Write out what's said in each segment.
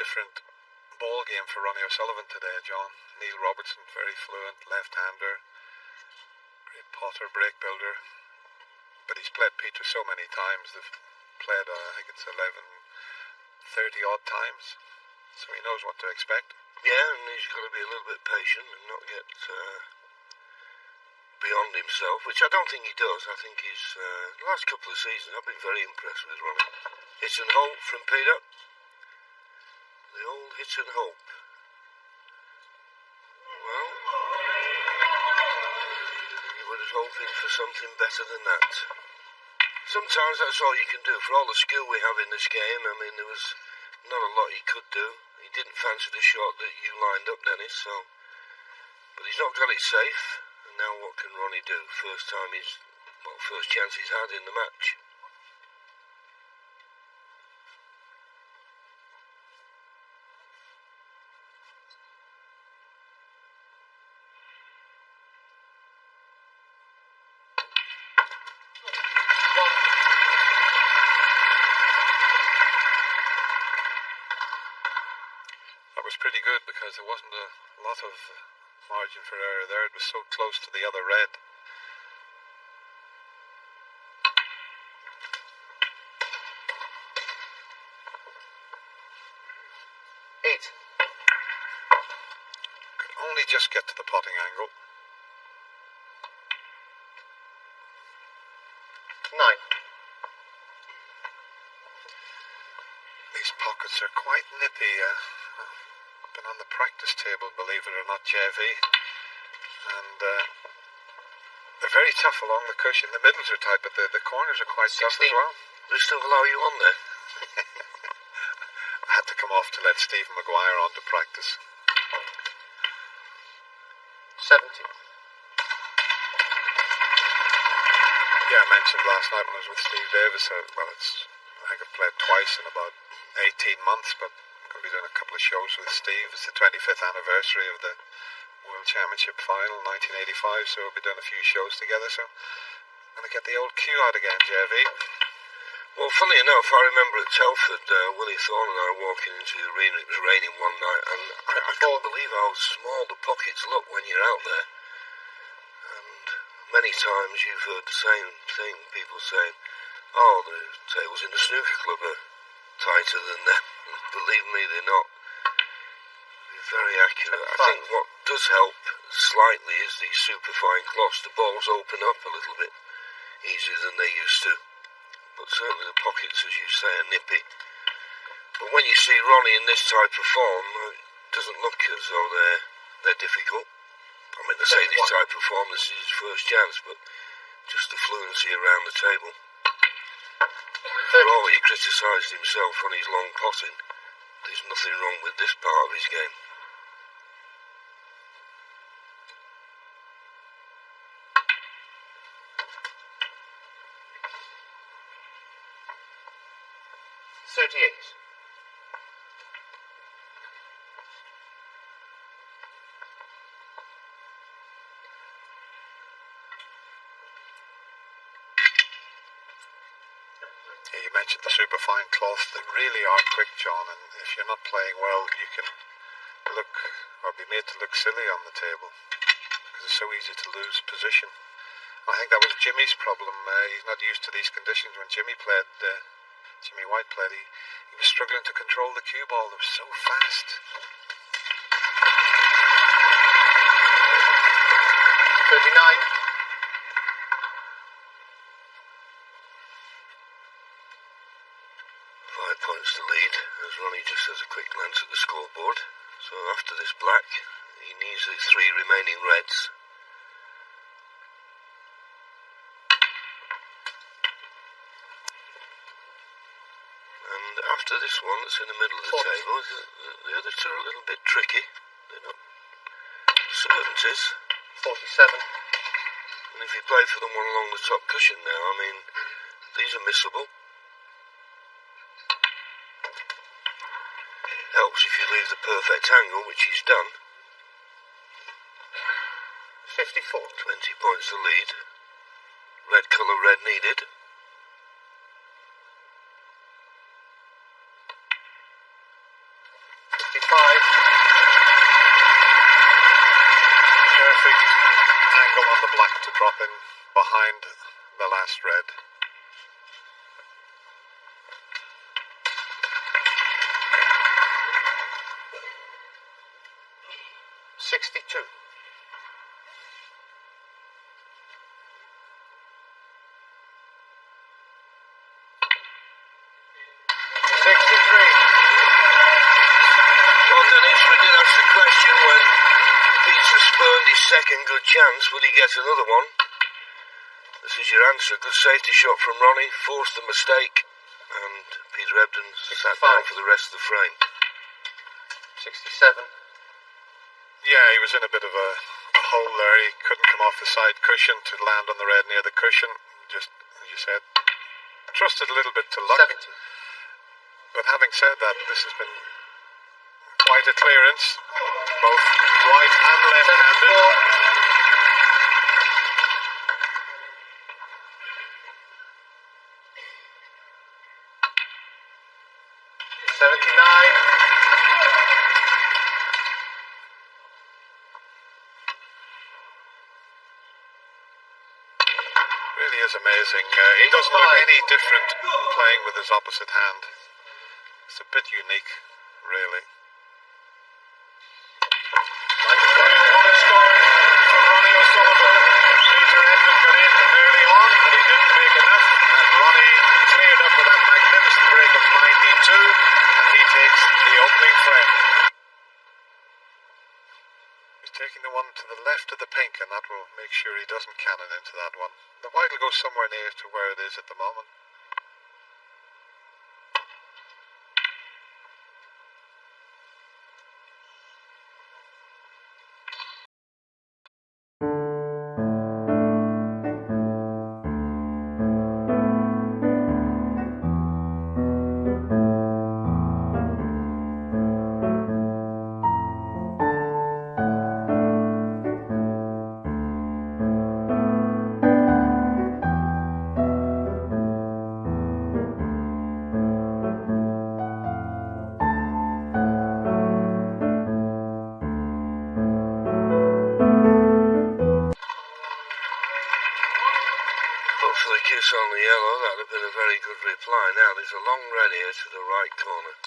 different ball game for Ronnie Sullivan today, John. Neil Robertson, very fluent, left-hander, great potter, break builder. But he's played Peter so many times. They've played, I think it's 30 odd times. So he knows what to expect. Yeah, and he's got to be a little bit patient and not get beyond himself, which I don't think he does. I think he's, the last couple of seasons, I've been very impressed with Ronnie. Hit and hope from Peter. The old hit and hope. Well, you were hoping for something better than that. Sometimes that's all you can do. For all the skill we have in this game, I mean, there was not a lot he could do. He didn't fancy the shot that you lined up, Dennis, so... But he's not got it safe. And now what can Ronnie do? First chance he's had in the match. That was pretty good because there wasn't a lot of margin for error there. It was so close to the other red. Could only just get to the potting angle. 9. These pockets are quite nippy. I've been on the practice table, believe it or not, JV. And they're very tough along the cushion. The middles are tight, but the corners are quite tough as well. They still allow you on there? I had to come off to let Stephen Maguire on to practice. 70. Yeah, I mentioned last night when I was with Steve Davis, I think I've played twice in about 18 months, but I'm going to be doing a couple of shows with Steve. It's the 25th anniversary of the World Championship final, 1985, so we'll be doing a few shows together, so I'm going to get the old cue out again, JV. Well, funny enough, I remember at Telford, Willie Thorne and I were walking into the arena. It was raining one night, and I couldn't believe how small the pockets look when you're out there. And many times you've heard the same thing, people saying, oh, the tables in the snooker club are tighter than them. Believe me, they're not. They're very accurate. I think what does help slightly is these superfine cloths. The balls open up a little bit easier than they used to. But certainly the pockets, as you say, are nippy. But when you see Ronnie in this type of form, it doesn't look as though they're difficult. I mean, they say this type of form, this is his first chance, but just the fluency around the table. For all he criticised himself on his long potting, there's nothing wrong with this part of his game. Yeah, you mentioned the superfine cloth. They really are quick, John, and if you're not playing well, you can look or be made to look silly on the table because it's so easy to lose position. I think that was Jimmy's problem. He's not used to these conditions. When Jimmy White played, he was struggling to control the cue ball. It was so fast. 39. 5 points to lead, as Ronnie just has a quick glance at the scoreboard. So after this black, he needs the 3 remaining reds. And after this one that's in the middle of the table, the other two are a little bit tricky. They're not certainties. 47. And if you play for them one along the top cushion now, I mean, these are missable. Helps if you leave the perfect angle, which he's done. 54. 20 points to lead. Red colour, red needed. Perfect angle on the black to drop in behind the last red. $62. Well, Dennis, we did ask the question when Peter spurned his second good chance, would he get another one? This is your answer. Good safety shot from Ronnie, forced the mistake, and Peter Ebden sat down for the rest of the frame. 67. Yeah, he was in a bit of a hole there. He couldn't come off the side cushion to land on the red near the cushion. Just, as you said, trusted a little bit to luck. 70. But having said that, this has been quite a clearance, both right and left-handed. 79. Really is amazing. He doesn't look any different playing with his opposite hand. It's a bit unique, really. One scoring from Ronnie O'Sullivan. Peter Ebden got in early on, and he didn't make enough. And Ronnie cleared up with that magnificent break of 92, and he takes the opening frame. He's taking the one to the left of the pink, and that will make sure he doesn't cannon into that one. The white will go somewhere near to where it is at the moment. For the kiss on the yellow, that would have been a very good reply. Now there's a long red here to the right corner.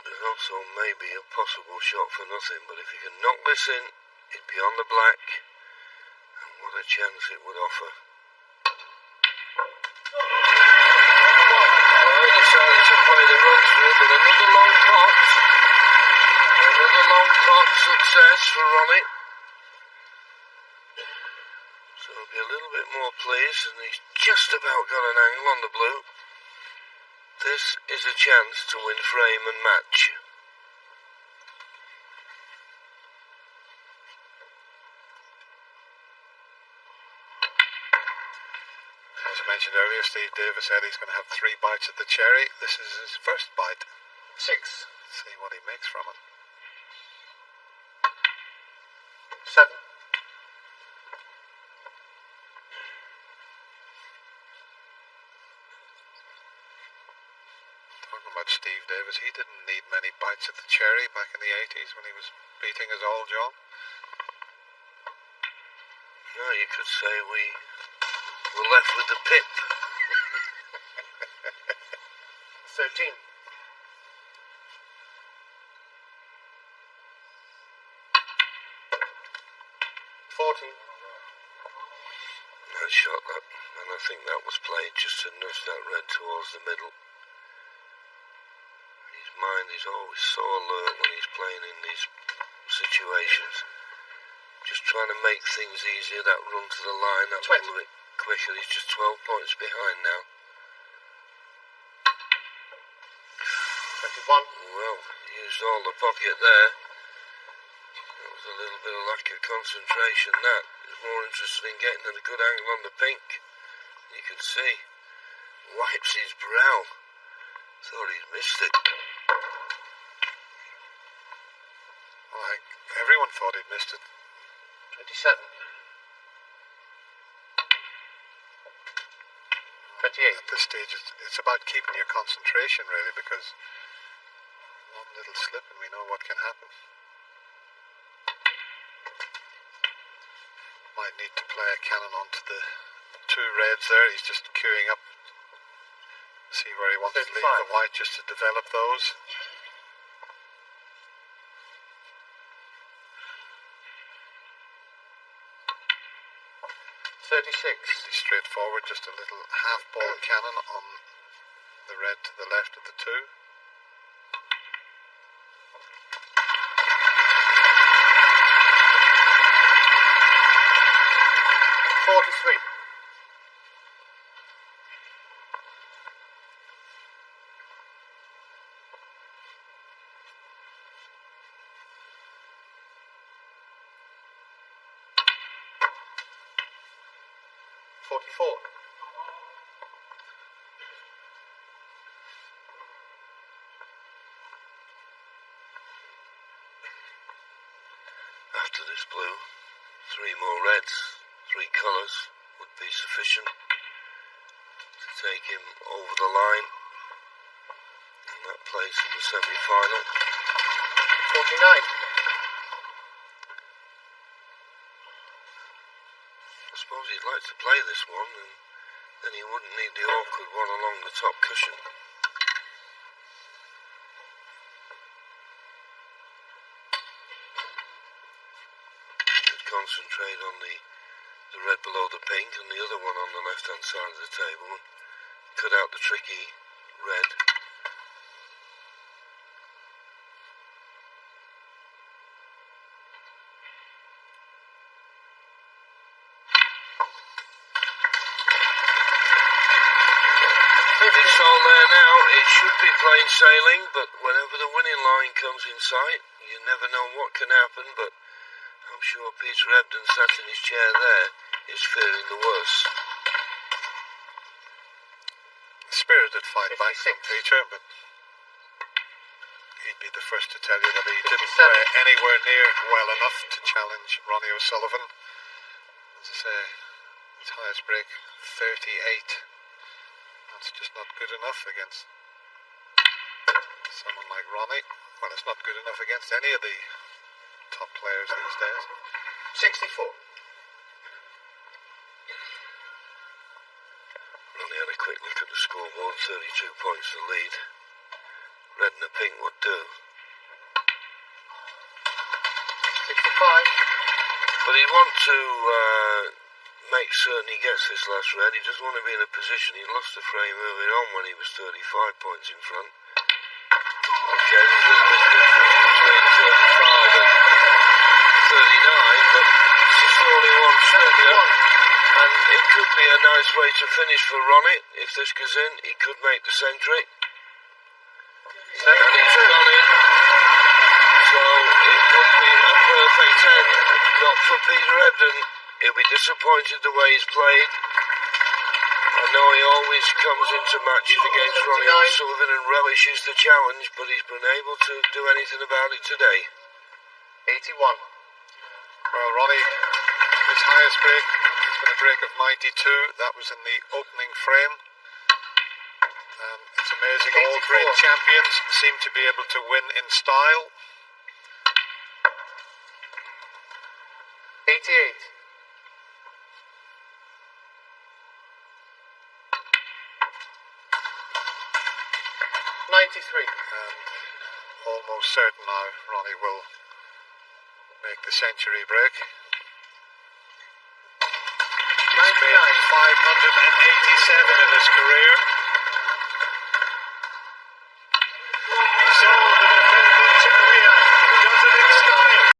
There's also maybe a possible shot for nothing, but if he can knock this in, it'd be on the black, and what a chance it would offer. Well, he decided to play the run through, but another long pot. Another long pot success for Ronnie. So he'll be a little bit more pleased, and he's just about got an angle on the blue. This is a chance to win frame and match. As I mentioned earlier, Steve Davis said he's going to have 3 bites at the cherry. This is his first bite. 6. See what he makes from it. 7. Talking about Steve Davis, he didn't need many bites at the cherry back in the 80s when he was beating his old John. No, you could say we were left with the pip. 13. 14. Nice shot that, and I think that was played just to nudge that red towards the middle. His mind is always so alert when he's playing in these situations. Just trying to make things easier, that run to the line, that 20. little bit quicker. He's just 12 points behind now. 21. Well, he used all the pocket there. That was a little bit of lack of concentration, that. He was more interested in getting a good angle on the pink. You could see. Wipes his brow. Thought he'd missed it. Well, I think everyone thought he'd missed it. 27. 28. At this stage, it's about keeping your concentration, really, because One little slip and we know what can happen. Might need to play a cannon onto the two reds there. He's just queuing up. See where he wants 35. to leave the white just to develop those. 36. Pretty straightforward, just a little half ball cannon on the red to the left of the two. $43. $44. After this blue, 3 more reds, 3 colours would be sufficient to take him over the line in that place in the semi-final. 49. I suppose he'd like to play this one, and then he wouldn't need the awkward one along the top cushion. He'd concentrate on the red below the pink and the other one on the left-hand side of the table, and cut out the tricky red. It's all there now. It should be plain sailing, but whenever the winning line comes in sight, you never know what can happen, but I'm sure Peter Ebden sat in his chair there is fearing the worst. Spirited fight back from 56. Peter, but he'd be the first to tell you that he didn't 57. play anywhere near well enough to challenge Ronnie O'Sullivan. As I say, his highest break, 38. That's just not good enough against someone like Ronnie. Well, it's not good enough against any of the top players these days. 64. Ronnie had a quick look at the scoreboard, 32 points to lead. Red and the pink would do. 65. But he'd want to make certain he gets this last red. He doesn't want to be in a position. He lost the frame earlier on when he was 35 points in front. Okay, there's a little bit difference between 35 and 39, but it's just only one snooker. And it could be a nice way to finish for Ronnie. If this goes in, he could make the century. And he's gone in. So it would be a perfect end, not for Peter Ebden. He'll be disappointed the way he's played. I know he always comes into matches against Ronnie O'Sullivan and relishes the challenge, but he's been able to do anything about it today. 81. Well, Ronnie, his highest break has been a break of 92. That was in the opening frame. It's amazing. All 84. great champions seem to be able to win in style. 88. Almost certain now Ronnie will make the century break. He's made 587 in his career.